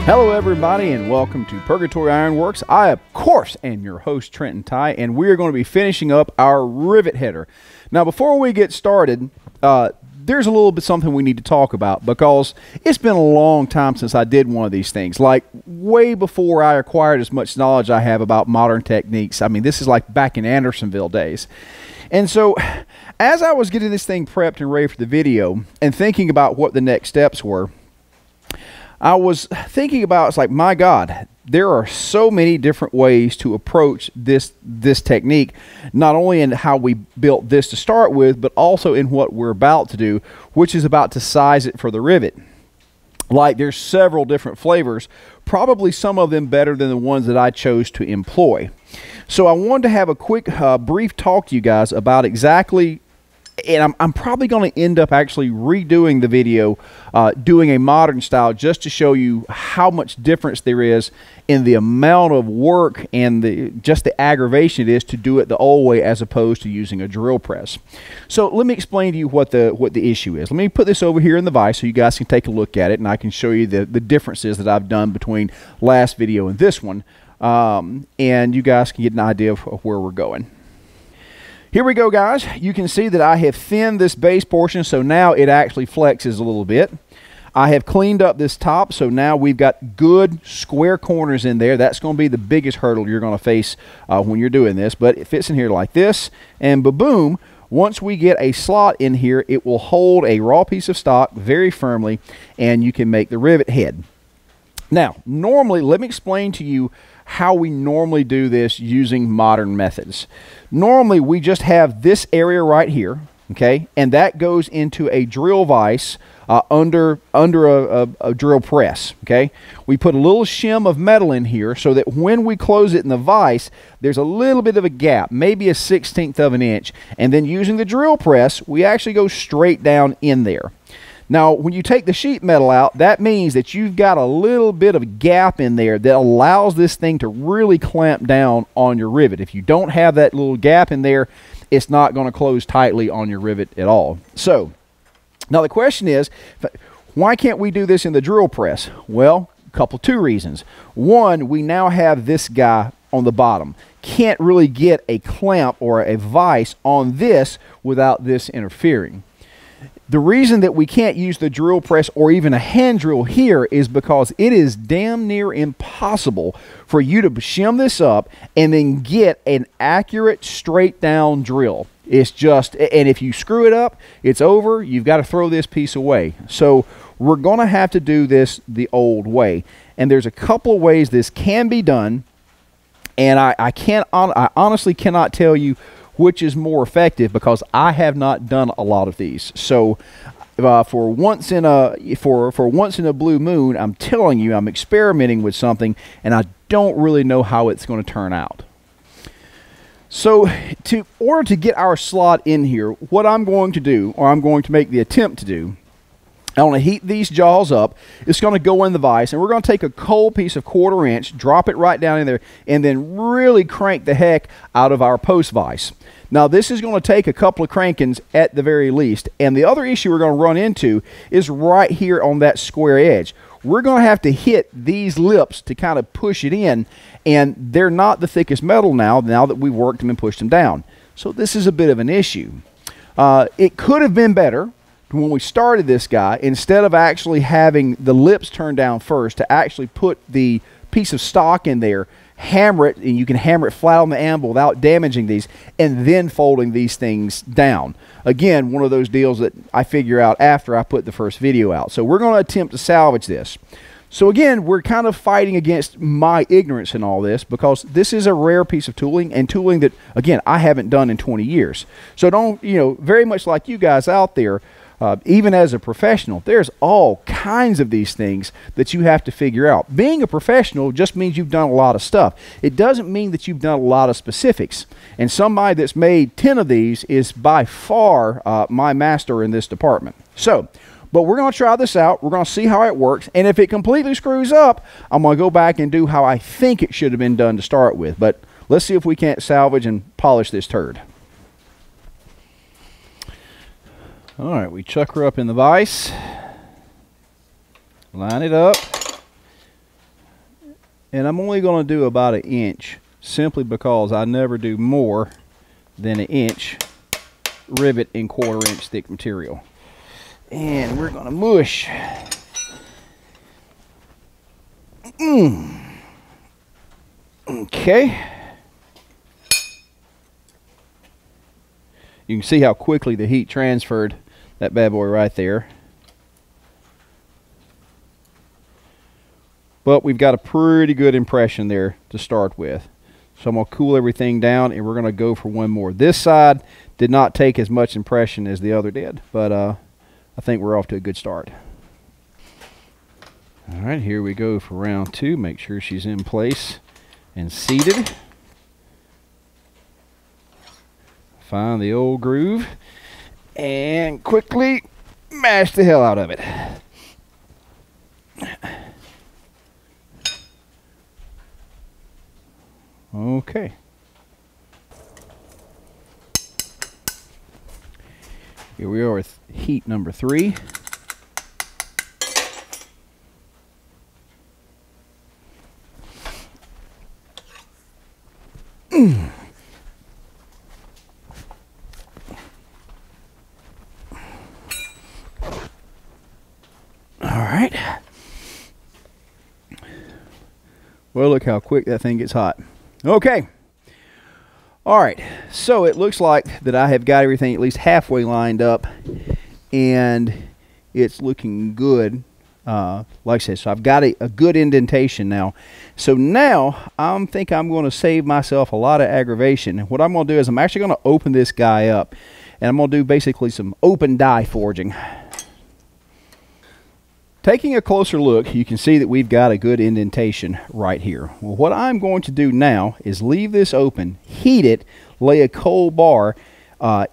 Hello everybody and welcome to Purgatory Ironworks. I of course am your host Trenton, and we are going to be finishing up our rivet header. Now before we get started, there's a little bit something we need to talk about because it's been a long time since I did one of these things, like way before I acquired as much knowledge I have about modern techniques. I mean, this is like back in Andersonville days. And so as I was getting this thing prepped and ready for the video and thinking about what the next steps were, I was thinking about, it's like, my God, there are so many different ways to approach this technique, not only in how we built this to start with, but also in what we're about to do, which is about to size it for the rivet. Like, there's several different flavors, probably some of them better than the ones that I chose to employ. So I wanted to have a quick, brief talk to you guys about exactly, and I'm probably going to end up actually redoing the video, doing a modern style, just to show you how much difference there is in the amount of work and just the aggravation it is to do it the old way as opposed to using a drill press. So let me explain to you what the issue is. Let me put this over here in the vise so you guys can take a look at it, and I can show you the differences that I've done between last video and this one, and you guys can get an idea of where we're going. Here we go, guys. You can see that I have thinned this base portion, so now it actually flexes a little bit. I have cleaned up this top, so now we've got good square corners in there. That's going to be the biggest hurdle you're going to face when you're doing this, but it fits in here like this, and ba-boom, once we get a slot in here, it will hold a raw piece of stock very firmly, and you can make the rivet head. Now, normally, let me explain to you how we normally do this using modern methods. Normally, we just have this area right here, okay, and that goes into a drill vise under a drill press, okay. We put a little shim of metal in here so that when we close it in the vise, there's a little bit of a gap, maybe a 1/16 of an inch, and then using the drill press, we actually go straight down in there. Now, when you take the sheet metal out, that means that you've got a little bit of a gap in there that allows this thing to really clamp down on your rivet. If you don't have that little gap in there, it's not going to close tightly on your rivet at all. So, now the question is, why can't we do this in the drill press? Well, two reasons. One, we now have this guy on the bottom. Can't really get a clamp or a vise on this without this interfering. The reason that we can't use the drill press or even a hand drill here is because it is damn near impossible for you to shim this up and then get an accurate straight down drill. It's just, and if you screw it up, it's over. You've got to throw this piece away. So we're going to have to do this the old way. And there's a couple of ways this can be done. And I honestly cannot tell you which is more effective because I have not done a lot of these. So for once in a blue moon, I'm telling you, I'm experimenting with something and I don't really know how it's going to turn out. So in order to get our slot in here, what I'm going to do, or I'm going to make the attempt to do, I want to heat these jaws up. It's going to go in the vise, and we're going to take a cold piece of 1/4 inch, drop it right down in there, and then really crank the heck out of our post vise. Now, this is going to take a couple of crankings at the very least, and the other issue we're going to run into is right here on that square edge. We're going to have to hit these lips to kind of push it in, and they're not the thickest metal now that we've worked them and pushed them down. So this is a bit of an issue. It could have been better when we started this guy, instead of actually having the lips turned down first, to actually put the piece of stock in there, hammer it, and you can hammer it flat on the anvil without damaging these, and then folding these things down. Again, one of those deals that I figure out after I put the first video out. So we're going to attempt to salvage this. So again, we're kind of fighting against my ignorance in all this because this is a rare piece of tooling, and tooling that, again, I haven't done in 20 years. So don't, very much like you guys out there, even as a professional, there's all kinds of these things that you have to figure out. Being a professional just means you've done a lot of stuff. It doesn't mean that you've done a lot of specifics. And somebody that's made 10 of these is by far my master in this department. So, but we're going to try this out. We're going to see how it works. And if it completely screws up, I'm going to go back and do how I think it should have been done to start with. But let's see if we can't salvage and polish this turd. All right, we chuck her up in the vise, line it up, And I'm only going to do about 1 inch, simply because I never do more than 1 inch rivet in 1/4 inch thick material. And we're going to mush. Okay. You can see how quickly the heat transferred that bad boy right there. But we've got a pretty good impression there to start with. So I'm going to cool everything down, and we're going to go for one more. This side did not take as much impression as the other did, but I think we're off to a good start. All right, here we go for round 2. Make sure she's in place and seated. Find the old groove and quickly mash the hell out of it. Okay. Here we are with heat number 3. Alright. Well, look how quick that thing gets hot. Okay. Alright, so it looks like that I have got everything at least halfway lined up, and it's looking good. Like I said, so I've got a good indentation now. So now I think I'm going to save myself a lot of aggravation. And what I'm going to do is I'm actually going to open this guy up, and I'm going to do basically some open die forging. Taking a closer look, you can see that we've got a good indentation right here. Well, what I'm going to do now is leave this open, heat it, lay a cold bar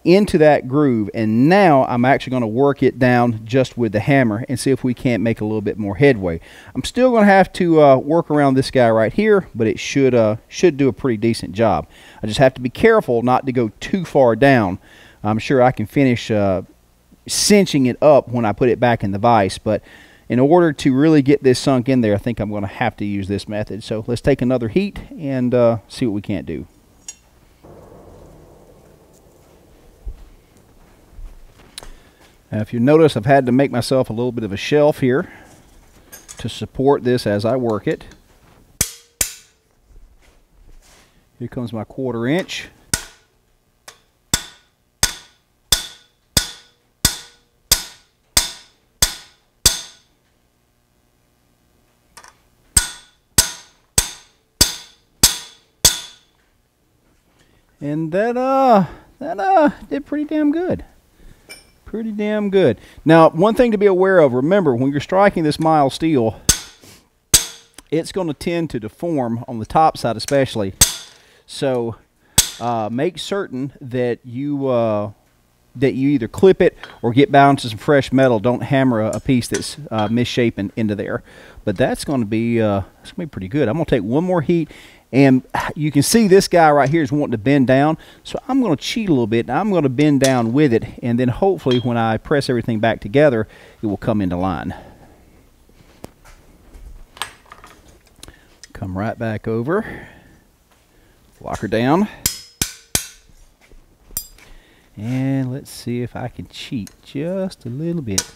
into that groove, and now I'm actually going to work it down just with the hammer and see if we can't make a little bit more headway. I'm still going to have to work around this guy right here, but it should do a pretty decent job. I just have to be careful not to go too far down. I'm sure I can finish cinching it up when I put it back in the vise, but in order to really get this sunk in there, I think I'm going to have to use this method. So let's take another heat and see what we can't do. Now, if you notice, I've had to make myself a little bit of a shelf here to support this as I work it. Here comes my 1/4 inch. And that did pretty damn good. Pretty damn good. Now, one thing to be aware of, remember, when you're striking this mild steel, it's going to tend to deform on the top side especially. So make certain that you either clip it or get bound to some fresh metal. Don't hammer a piece that's misshapen into there. But that's going to be pretty good. I'm going to take one more heat. And you can see this guy right here is wanting to bend down. So I'm going to cheat a little bit. And I'm going to bend down with it. And then hopefully when I press everything back together, it will come into line. Come right back over. Lock her down. And let's see if I can cheat just a little bit.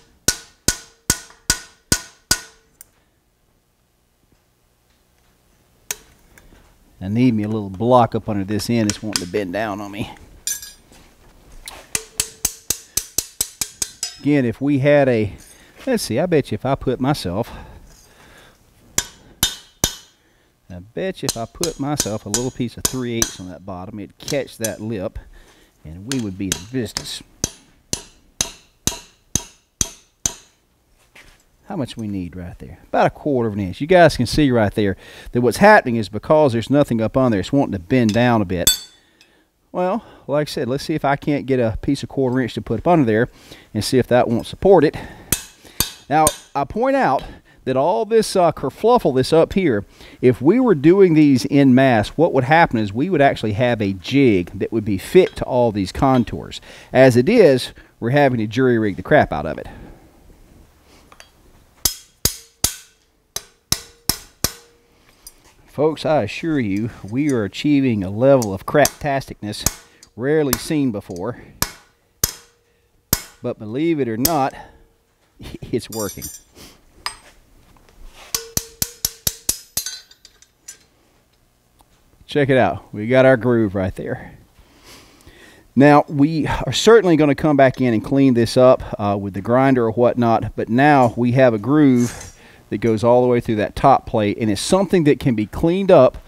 I need me a little block up under this end. It's wanting to bend down on me. Again, if we had a, let's see, I bet you if I put myself, a little piece of 3/8 on that bottom, it'd catch that lip, and we would be in business. How much we need right there? About 1/4 inch. You guys can see right there that what's happening is because there's nothing up on there, it's wanting to bend down a bit. Well, like I said, let's see if I can't get a piece of 1/4 inch to put up under there and see if that won't support it. Now, I point out that all this kerfluffle that's up here, if we were doing these en masse, what would happen is we would actually have a jig that would be fit to all these contours. As it is, we're having to jury rig the crap out of it. Folks, I assure you, we are achieving a level of craptasticness rarely seen before. But believe it or not, it's working. Check it out. We got our groove right there. Now, we are certainly going to come back in and clean this up with the grinder or whatnot, but now we have a groove that goes all the way through that top plate, and it's something that can be cleaned up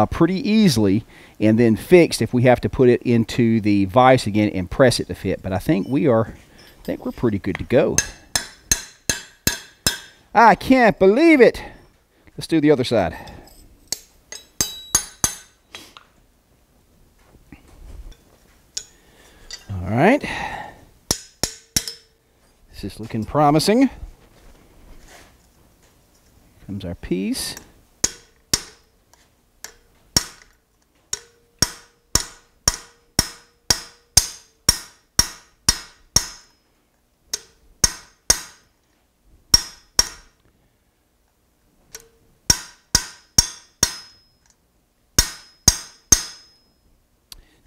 pretty easily and then fixed if we have to put it into the vise again and press it to fit. But I think we're pretty good to go. I can't believe it. Let's do the other side. All right, this is looking promising. Comes our piece.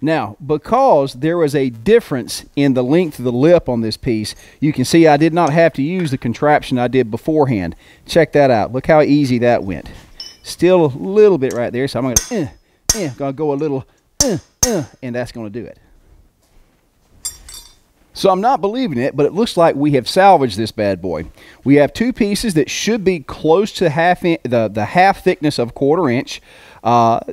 Now, because there was a difference in the length of the lip on this piece, you can see I did not have to use the contraption I did beforehand. Check that out. Look how easy that went. Still a little bit right there, so I'm going to go a little, and that's going to do it. So I'm not believing it, but it looks like we have salvaged this bad boy. We have two pieces that should be close to the half thickness of 1/4 inch.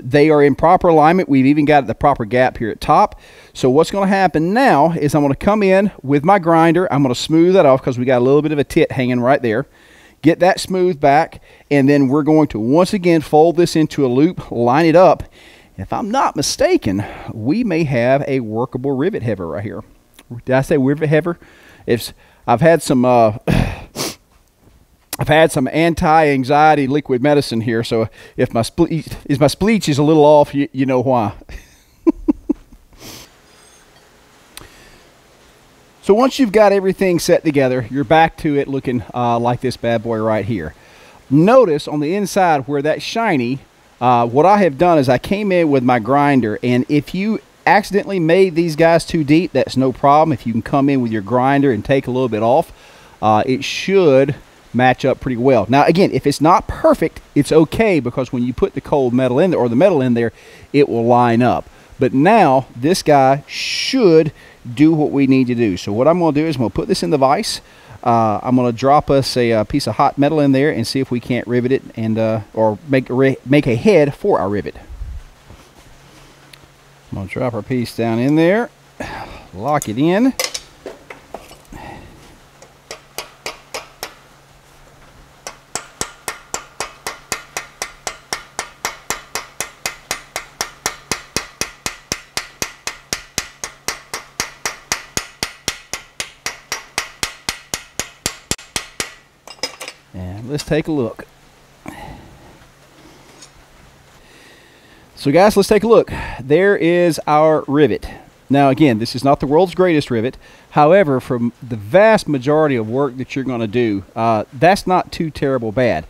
They are in proper alignment. We've even got the proper gap here at top. So what's going to happen now is I'm going to come in with my grinder. I'm going to smooth that off because we got a little bit of a tit hanging right there. Get that smoothed back, and then we're going to once again fold this into a loop, line it up. If I'm not mistaken, we may have a workable rivet heaver right here. Did I say rivet heaver? I've had some anti-anxiety liquid medicine here, so if my spleech is a little off, you know why. So once you've got everything set together, you're back to it looking like this bad boy right here. Notice on the inside where that's shiny, what I have done is I came in with my grinder, and if you accidentally made these guys too deep, that's no problem. If you can come in with your grinder and take a little bit off, it should match up pretty well. Now again, if it's not perfect, it's okay, because when you put the cold metal in there or the metal in there, it will line up. But now this guy should do what we need to do. So what I'm going to do is I'm going to put this in the vise. I'm going to drop us a piece of hot metal in there and see if we can't rivet it and or make a head for our rivet. I'm going to drop our piece down in there, lock it in. And let's take a look. So guys, let's take a look. There is our rivet. Now again, this is not the world's greatest rivet. However, for the vast majority of work that you're going to do, that's not too terrible bad.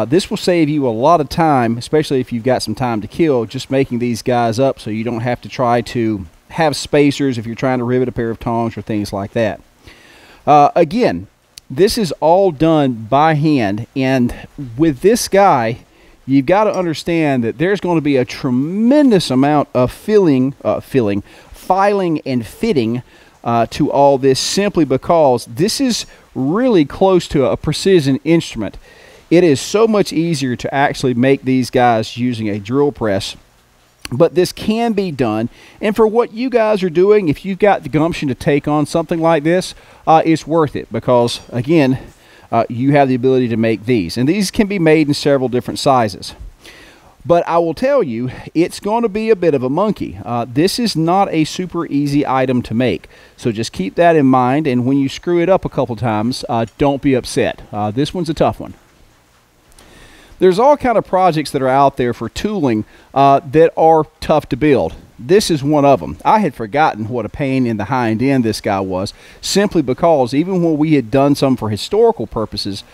This will save you a lot of time, especially if you've got some time to kill, just making these guys up so you don't have to try to have spacers if you're trying to rivet a pair of tongs or things like that. Again, this is all done by hand, and with this guy, you've got to understand that there's going to be a tremendous amount of filing and fitting to all this, simply because this is really close to a precision instrument. It is so much easier to actually make these guys using a drill press, but this can be done. And for what you guys are doing, if you've got the gumption to take on something like this, it's worth it, because again, you have the ability to make these, and these can be made in several different sizes. But I will tell you, it's going to be a bit of a monkey. This is not a super easy item to make, so just keep that in mind, and when you screw it up a couple times, don't be upset. This one's a tough one. There's all kind of projects that are out there for tooling that are tough to build. this is one of them. I had forgotten what a pain in the hind end this guy was, simply because even when we had done some for historical purposes,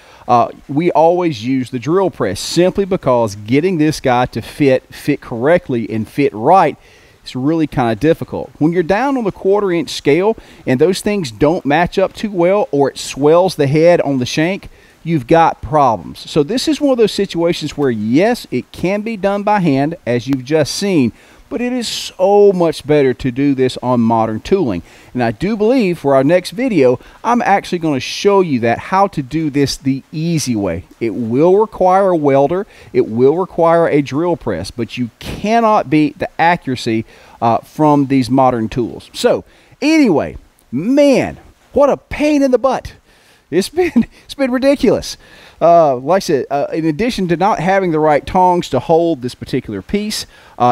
we always used the drill press, simply because getting this guy to fit correctly and fit right, it's really kind of difficult. When you're down on the 1/4 inch scale and those things don't match up too well, or it swells the head on the shank, you've got problems. So this is one of those situations where, yes, it can be done by hand, as you've just seen, but it is so much better to do this on modern tooling. And I do believe for our next video, I'm actually going to show you that, how to do this the easy way. It will require a welder, it will require a drill press, but you cannot beat the accuracy from these modern tools. So anyway, man, what a pain in the butt. It's been ridiculous. Like I said, in addition to not having the right tongs to hold this particular piece,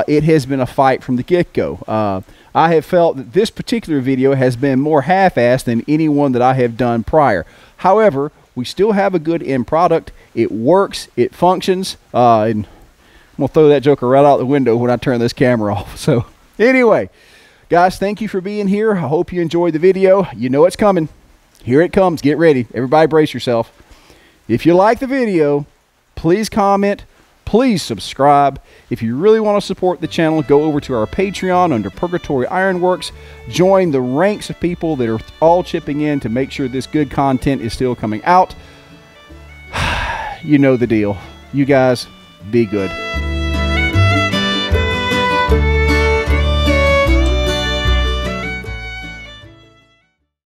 it has been a fight from the get-go. I have felt that this particular video has been more half-assed than any one that I have done prior. However, we still have a good end product. It works, it functions, and I'm going to throw that joker right out the window when I turn this camera off. So anyway, guys, thank you for being here. I hope you enjoyed the video. You know it's coming. Here it comes. Get ready. Everybody brace yourself. If you like the video, please comment, please subscribe. If you really want to support the channel, go over to our Patreon under Purgatory Ironworks. Join the ranks of people that are all chipping in to make sure this good content is still coming out. You know the deal. You guys, be good.